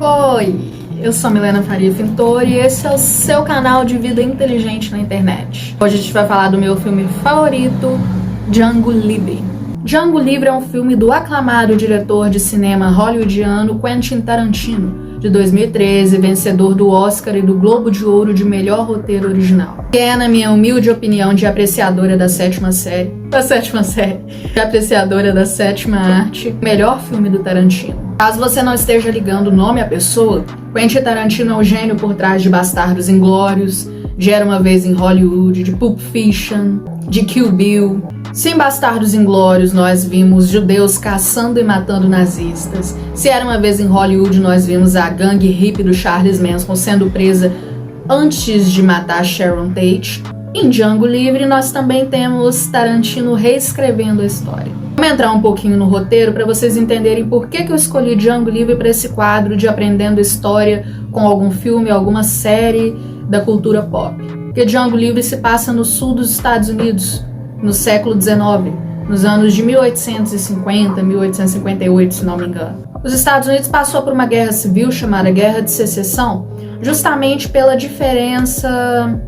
Oi, eu sou a Milena Faria Fintor e esse é o seu canal de vida inteligente na internet. Hoje a gente vai falar do meu filme favorito, Django Livre. Django Livre é um filme do aclamado diretor de cinema hollywoodiano Quentin Tarantino, de 2013, vencedor do Oscar e do Globo de Ouro de melhor roteiro original. Que é, na minha humilde opinião de apreciadora da sétima série, de apreciadora da sétima arte, melhor filme do Tarantino. Caso você não esteja ligando o nome à pessoa, Quentin Tarantino é o gênio por trás de Bastardos Inglórios, de Era Uma Vez em Hollywood, de Pulp Fiction, de Kill Bill. Se em Bastardos Inglórios nós vimos judeus caçando e matando nazistas, se Era Uma Vez em Hollywood nós vimos a gangue hippie do Charles Manson sendo presa antes de matar Sharon Tate, em Django Livre nós também temos Tarantino reescrevendo a história. Vamos entrar um pouquinho no roteiro para vocês entenderem por que eu escolhi Django Livre para esse quadro de aprendendo história com algum filme, alguma série da cultura pop. Porque Django Livre se passa no sul dos Estados Unidos, no século XIX, nos anos de 1850, 1858, se não me engano. Os Estados Unidos passou por uma guerra civil chamada Guerra de Secessão, justamente pela diferença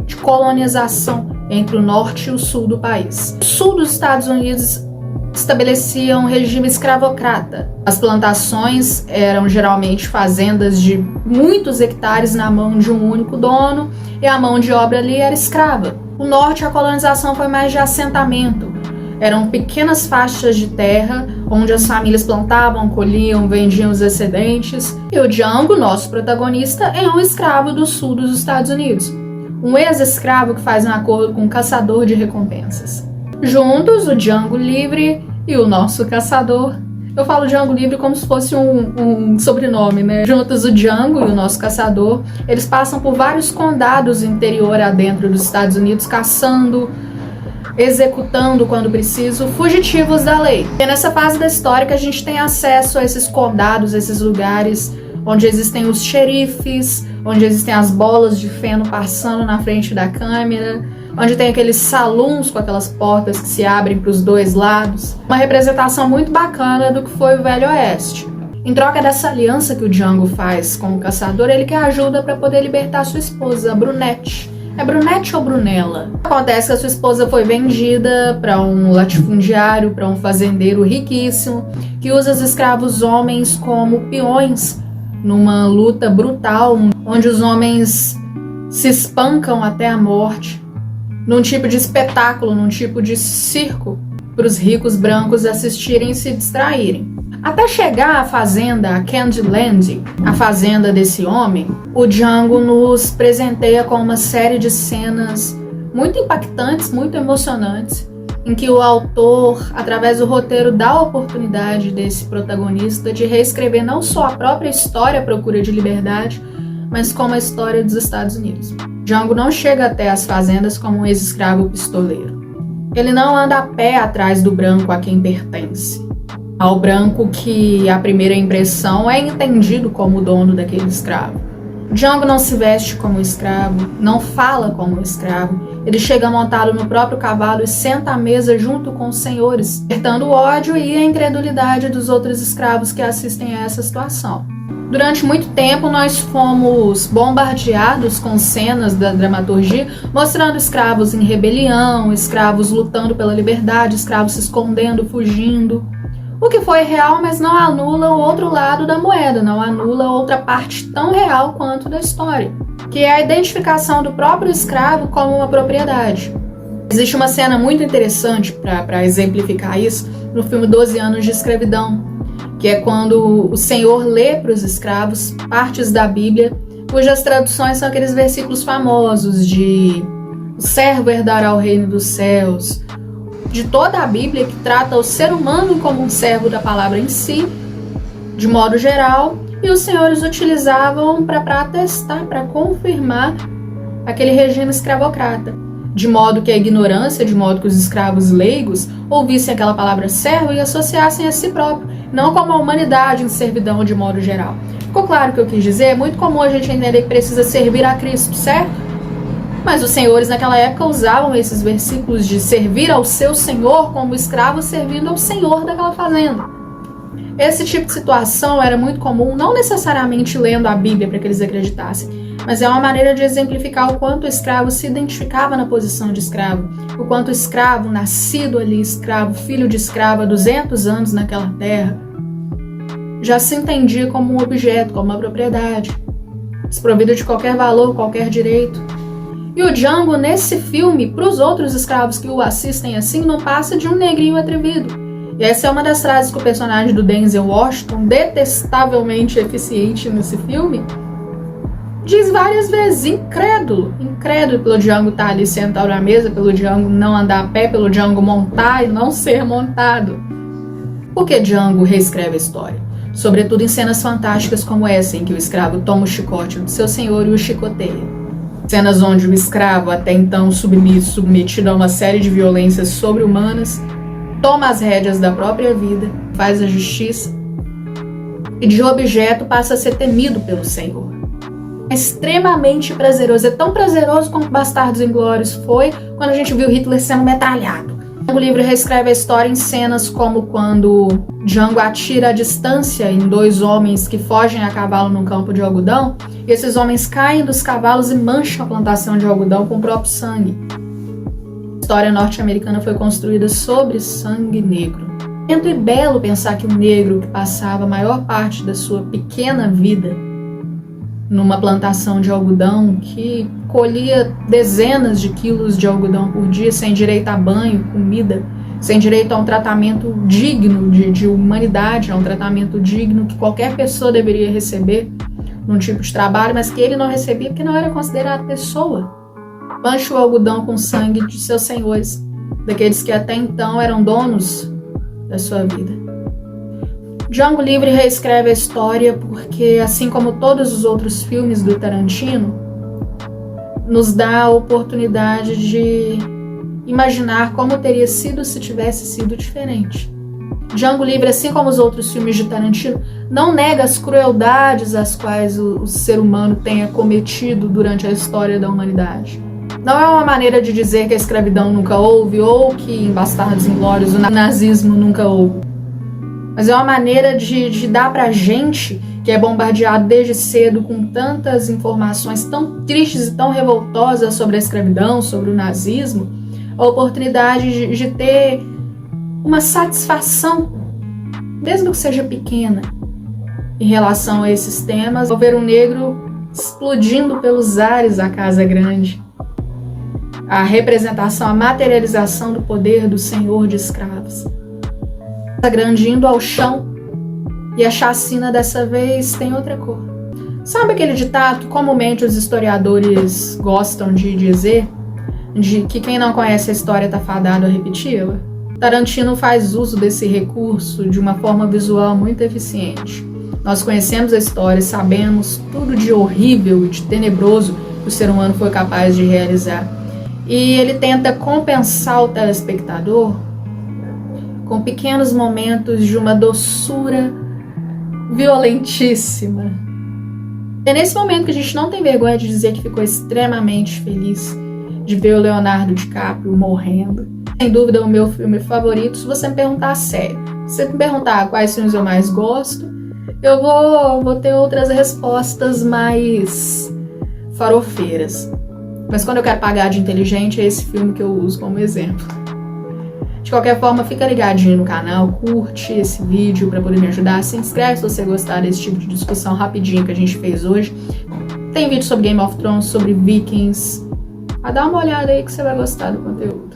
de colonização entre o norte e o sul do país. O sul dos Estados Unidos estabelecia um regime escravocrata. As plantações eram geralmente fazendas de muitos hectares na mão de um único dono e a mão de obra ali era escrava. O norte, a colonização foi mais de assentamento. Eram pequenas faixas de terra onde as famílias plantavam, colhiam, vendiam os excedentes. E o Django, nosso protagonista, é um escravo do sul dos Estados Unidos. Um ex-escravo que faz um acordo com um caçador de recompensas. Juntos, o Django Livre e o nosso caçador. Eu falo Django Livre como se fosse um sobrenome, né? Juntos, o Django e o nosso caçador, eles passam por vários condados interior adentro dos Estados Unidos, caçando, executando, quando preciso, fugitivos da lei. É nessa fase da história que a gente tem acesso a esses condados, esses lugares onde existem os xerifes, onde existem as bolas de feno passando na frente da câmera, onde tem aqueles saloons com aquelas portas que se abrem para os dois lados. Uma representação muito bacana do que foi o Velho Oeste. Em troca dessa aliança que o Django faz com o caçador, ele quer ajuda para poder libertar sua esposa, a Brunette. É Brunette ou Brunella? Acontece que a sua esposa foi vendida para um latifundiário, para um fazendeiro riquíssimo, que usa os escravos homens como peões numa luta brutal, onde os homens se espancam até a morte, num tipo de espetáculo, num tipo de circo, para os ricos brancos assistirem e se distraírem. Até chegar à fazenda, a Candyland, a fazenda desse homem, o Django nos presenteia com uma série de cenas muito impactantes, muito emocionantes, em que o autor, através do roteiro, dá a oportunidade desse protagonista de reescrever não só a própria história à procura de liberdade, mas como a história dos Estados Unidos. Django não chega até as fazendas como um ex-escravo pistoleiro. Ele não anda a pé atrás do branco a quem pertence, ao branco que, à primeira impressão, é entendido como o dono daquele escravo. Django não se veste como escravo, não fala como escravo. Ele chega montado no próprio cavalo e senta à mesa junto com os senhores, despertando o ódio e a incredulidade dos outros escravos que assistem a essa situação. Durante muito tempo nós fomos bombardeados com cenas da dramaturgia mostrando escravos em rebelião, escravos lutando pela liberdade, escravos se escondendo, fugindo. O que foi real, mas não anula o outro lado da moeda, não anula outra parte tão real quanto da história, que é a identificação do próprio escravo como uma propriedade. Existe uma cena muito interessante para exemplificar isso no filme 12 Anos de Escravidão, que é quando o Senhor lê para os escravos partes da Bíblia, cujas traduções são aqueles versículos famosos de o servo herdará o reino dos céus, de toda a Bíblia que trata o ser humano como um servo da palavra em si, de modo geral, e os senhores utilizavam para atestar, para confirmar aquele regime escravocrata, de modo que a ignorância, de modo que os escravos leigos ouvissem aquela palavra servo e associassem a si próprio, não como a humanidade em servidão de modo geral. Ficou claro o que eu quis dizer? É muito comum a gente entender que precisa servir a Cristo, certo? Mas os senhores naquela época usavam esses versículos de servir ao seu senhor como escravo servindo ao senhor daquela fazenda. Esse tipo de situação era muito comum, não necessariamente lendo a Bíblia para que eles acreditassem, mas é uma maneira de exemplificar o quanto o escravo se identificava na posição de escravo, o quanto o escravo, nascido ali escravo, filho de escravo há 200 anos naquela terra, já se entendia como um objeto, como uma propriedade, desprovido de qualquer valor, qualquer direito. E o Django, nesse filme, para os outros escravos que o assistem assim, não passa de um negrinho atrevido. E essa é uma das frases que o personagem do Denzel Washington, detestavelmente eficiente nesse filme, diz várias vezes, incrédulo pelo Django estar ali sentado na mesa, pelo Django não andar a pé, pelo Django montar e não ser montado. Por que Django reescreve a história? Sobretudo em cenas fantásticas como essa, em que o escravo toma o chicote do seu senhor e o chicoteia. Cenas onde o escravo, até então submetido a uma série de violências sobre-humanas, toma as rédeas da própria vida, faz a justiça e de objeto passa a ser temido pelo Senhor. É extremamente prazeroso, é tão prazeroso como Bastardos Inglórios foi quando a gente viu Hitler sendo metralhado. O livro reescreve a história em cenas como quando Django atira à distância em 2 homens que fogem a cavalo num campo de algodão, e esses homens caem dos cavalos e mancham a plantação de algodão com o próprio sangue. A história norte-americana foi construída sobre sangue negro. É lento e belo pensar que um negro que passava a maior parte da sua pequena vida numa plantação de algodão, que colhia dezenas de quilos de algodão por dia, sem direito a banho, comida, sem direito a um tratamento digno de humanidade, a um tratamento digno que qualquer pessoa deveria receber num tipo de trabalho, mas que ele não recebia porque não era considerado pessoa. Mancha o algodão com sangue de seus senhores, daqueles que até então eram donos da sua vida. Django Livre reescreve a história porque, assim como todos os outros filmes do Tarantino, nos dá a oportunidade de imaginar como teria sido se tivesse sido diferente. Django Livre, assim como os outros filmes de Tarantino, não nega as crueldades às quais o ser humano tenha cometido durante a história da humanidade. Não é uma maneira de dizer que a escravidão nunca houve ou que em Bastardos Inglórios o nazismo nunca houve. Mas é uma maneira de dar pra gente, que é bombardeado desde cedo com tantas informações tão tristes e tão revoltosas sobre a escravidão, sobre o nazismo, a oportunidade de ter uma satisfação, mesmo que seja pequena, em relação a esses temas, ao ver um negro explodindo pelos ares a Casa Grande. A representação, a materialização do poder do senhor de escravos. Grande indo ao chão, e a chacina dessa vez tem outra cor. Sabe aquele ditado que comumente os historiadores gostam de dizer, de que quem não conhece a história está fadado a repeti-la? Tarantino faz uso desse recurso de uma forma visual muito eficiente. Nós conhecemos a história, sabemos tudo de horrível e de tenebroso que o ser humano foi capaz de realizar. E ele tenta compensar o telespectador com pequenos momentos de uma doçura violentíssima. É nesse momento que a gente não tem vergonha de dizer que ficou extremamente feliz de ver o Leonardo DiCaprio morrendo. Sem dúvida, o meu filme favorito. Se você me perguntar sério, se você me perguntar quais filmes eu mais gosto, eu vou ter outras respostas mais farofeiras. Mas quando eu quero pagar de inteligente, é esse filme que eu uso como exemplo. De qualquer forma, fica ligadinho no canal, curte esse vídeo para poder me ajudar, se inscreve se você gostar desse tipo de discussão rapidinho que a gente fez hoje. Tem vídeo sobre Game of Thrones, sobre Vikings. Dá uma olhada aí que você vai gostar do conteúdo.